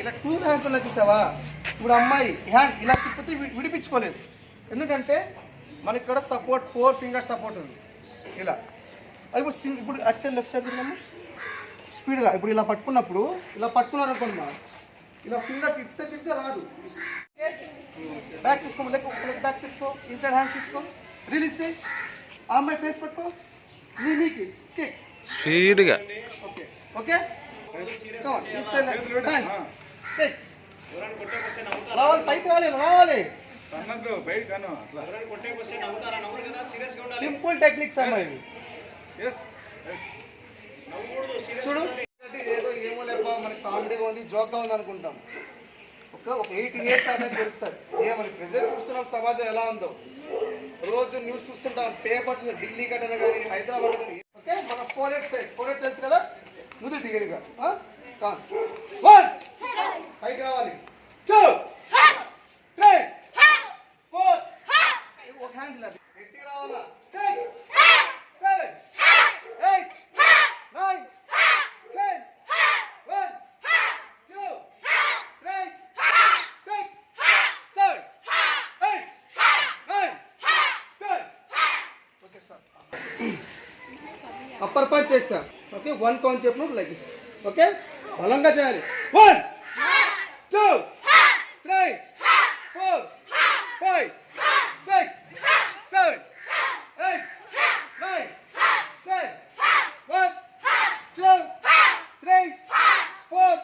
ఇలా 2 హ్యాండ్స్ ఉన్నాయి చూసావా? ఇప్పుడు అమ్మాయి హ్యాండ్ ఇలా తిప్పితే విడిపించుకోలేదు, ఎందుకంటే మనకి ఇక్కడ సపోర్ట్ 4 ఫింగర్ సపోర్ట్ ఉంది ఇలా. అది ఇప్పుడు అటు సైడ్ లెఫ్ట్ సైడ్ తిన్నాము స్పీడ్గా. ఇప్పుడు ఇలా పట్టుకున్నప్పుడు ఇలా పట్టుకున్నారు అనుకోండి, ఇలా ఫింగర్స్ ఇటు సైడ్ తిప్పితే రాదు. బ్యాక్ తీసుకో, లెగ్ బ్యాక్ తీసుకో, ఇన్సైడ్ హ్యాండ్స్ తీసుకో, రిలీజ్ చేయి. ఆ అమ్మాయి ఫేస్ పట్టుకో, నీకి కిక్ స్పీడ్గా. ఓకే ఓకే, రావాలి, పైకి రావాలి. సింపుల్ టెక్నిక్స్ అమ్మా ఇది. చూడు, ఏదో ఏమో లేక మనకి కామెడీగా ఉంది, జోక్గా ఉంది అనుకుంటాం. ఒక 18 years దాకా తెలుస్తుంది మనకి ప్రెజెంట్ చూస్తున్నాం సమాజం ఎలా ఉందో. రోజు న్యూస్ చూస్తుంటాం, పేపర్స్, ఢిల్లీ ఘటన కానీ హైదరాబాద్ కానీ. ఓకే, మన 4 సైడ్ తెలుసు కదా, నుదురు దిగేదిగా. 1 పైకి రావాలి, 2 3 4 ఒక హ్యాండ్ ఇలా ఎట్టి రావాలా, 6 7 8 9 10 1 2 3 6 7 8 9 10. ఓకే సార్, అప్పర్ పంచ్ చేస్తా. ఓకే, 1 కౌంట్ చెప్పినప్పుడు లైక్ దిస్. ఓకే, బలంగా చేయాలి. 1 2 3 4 5 6 7 8 9 10 1 2 3 4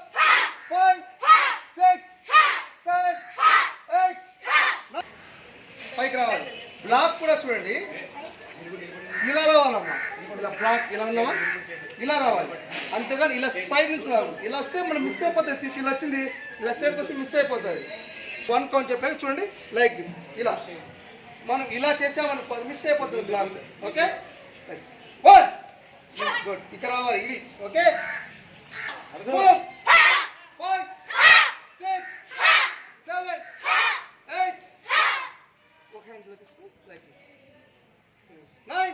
5 6 7 8 9. పైకి రావాలి. బ్లాక్ కూడా చూడండి, ఇలా రావాలమ్మా. ఇలా బ్లాక్ ఇలా ఉన్నావా, ఇలా రావాలి. అంతేగాని ఇలా సైడ్ నుంచి రావాలి. ఇలా వస్తే మనం మిస్ అయిపోతుంది. ఇలా వచ్చింది, ఇలా సైడ్కి వస్తే మిస్ అయిపోతుంది. 1 కౌంట్ చెప్పాక చూడండి, లైక్ దిస్. ఇలా మనం ఇలా చేసామని మిస్ అయిపోతుంది బ్లాక్. Okay, 1 good. ఇక్కడ రావాలి ఇది. ఓకే, 4 5 6 7 8 ఒక హ్యాండ్లో తీసుకో, లైక్ దిస్. 9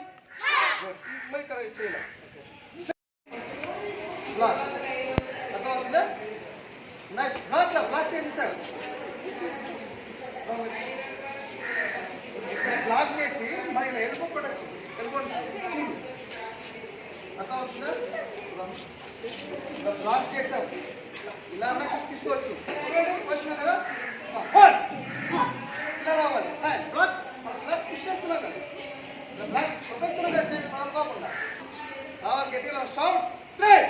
గుడ్. మళ్ళీ ఇక్కడ చేయాలి. బ్లాక్ అర్థమవుతుందా? బ్లాక్ చేసేసారు. బ్లాక్ చేసి మరి ఇలా వెళ్ళిపోవచ్చు, వెళ్ళిపోతుంది. అర్థమవుతుందా? బ్లాక్ చేసాం, ఇలా తీసుకోవచ్చు. వచ్చినా కదా, ఇలా రావాలి. బ్లాక్ ఇలా పుష్ చేస్తున్నాం కదా, బ్లాక్ ప్రొఫెషనల్గా చేసి మనం కాకుండా రావాలి. గట్టిగా షౌట్ 3